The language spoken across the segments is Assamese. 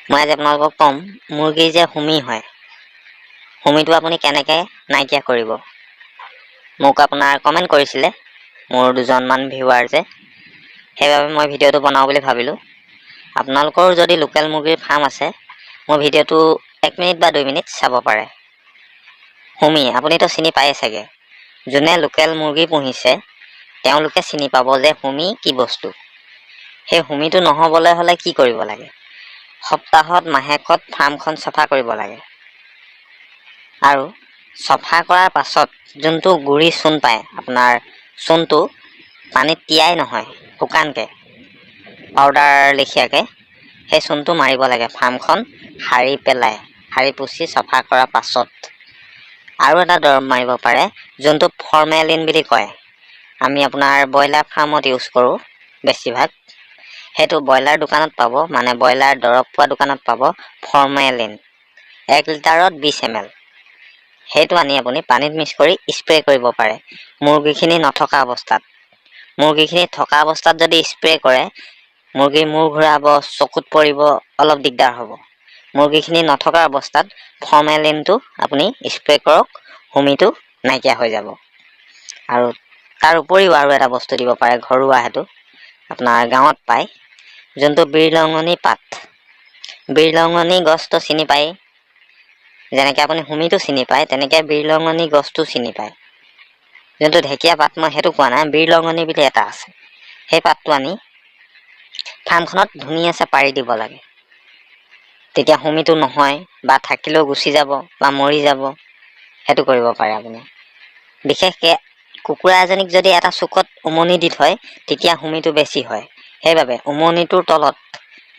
মই আজি আপোনালোকক ক'ম মুৰ্গীৰ যে হুমি হয়, হুমিটো আপুনি কেনেকৈ নাইকিয়া কৰিব। মোক আপোনাৰ কমেণ্ট কৰিছিলে মোৰ দুজনমান ভিউৱাৰ্ছে, সেইবাবে মই ভিডিঅ'টো বনাওঁ বুলি ভাবিলোঁ। আপোনালোকৰ যদি লোকেল মুৰ্গীৰ ফাৰ্ম আছে, মোৰ ভিডিঅ'টো 1 মিনিট বা 2 মিনিট চাব পাৰে। হুমি আপুনিতো চিনি পায়ে চাগে, যোনে লোকেল মুৰ্গী পুহিছে তেওঁলোকে চিনি পাব যে হুমি কি বস্তু। সেই হুমিটো নহ'বলৈ হ'লে কি কৰিব লাগে, সপ্তাহত মাহেকত ফাৰ্মখন চফা কৰিব লাগে, আৰু চফা কৰাৰ পাছত যোনটো গুৰি চূণ পায়, আপোনাৰ চূণটো পানীত তিয়াই নহয়, শুকানকৈ পাউডাৰ লেখীয়াকৈ সেই চূণটো মাৰিব লাগে ফাৰ্মখন সাৰি পেলাই, সাৰি পুচি চফা কৰাৰ পাছত। আৰু এটা দৰৱ মাৰিব পাৰে যোনটো ফৰ্মেলিন বুলি কয়, আমি আপোনাৰ ব্ৰইলাৰ ফাৰ্মত ইউজ কৰোঁ বেছিভাগ। সেইটো ব্ৰইলাৰ দোকানত পাব, মানে ব্ৰইলাৰ দৰৱ পোৱা দোকানত পাব ফৰ্মেলিন, 1 লিটাৰত 20 ml। সেইটো আনি আপুনি পানীত মিক্স কৰি স্প্ৰে কৰিব পাৰে মুৰ্গীখিনি নথকা অৱস্থাত। মুৰ্গীখিনি থকা অৱস্থাত যদি স্প্ৰে কৰে, মুৰ্গীৰ মূৰ ঘূৰাব, চকুত পৰিব, অলপ দিগদাৰ হ'ব। মুৰ্গীখিনি নথকা অৱস্থাত ফৰ্মেলিনটো আপুনি স্প্ৰে কৰক, হুমিটো নাইকিয়া হৈ যাব। আৰু তাৰ উপৰিও আৰু এটা বস্তু দিব পাৰে ঘৰুৱা, সেইটো আপোনাৰ গাঁৱত পায়, যোনটো বিৰলঙনি পাত। বিৰলঙনি গছটো চিনি পায়, যেনেকৈ আপুনি হুমিটো চিনি পায় তেনেকৈ বিৰলঙনি গছটো চিনি পায়। যোনটো ঢেকীয়া পাত, মই সেইটো কোৱা নাই, বিৰলঙনি বুলি এটা আছে। সেই পাতটো আনি ফাৰ্মখনত ধুনীয়াছে পাৰি দিব লাগে, তেতিয়া হুমিটো নহয়, বা থাকিলেও গুচি যাব বা মৰি যাব। সেইটো কৰিব পাৰে আপুনি। বিশেষকৈ কুকুৰা এজনীক যদি এটা চুকত উমনি দি থয়, তেতিয়া হুমিটো বেছি হয়। সেইবাবে উমনিটোৰ তলত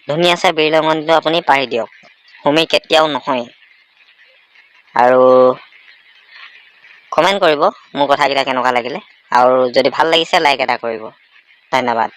ধুনীয়াছে বিৰলঙনিটো আপুনি পাৰি দিয়ক, হুমি কেতিয়াও নহয়। আৰু কমেণ্ট কৰিব মোৰ কথাকেইটা কেনেকুৱা লাগিলে, আৰু যদি ভাল লাগিছে লাইক এটা কৰিব। ধন্যবাদ।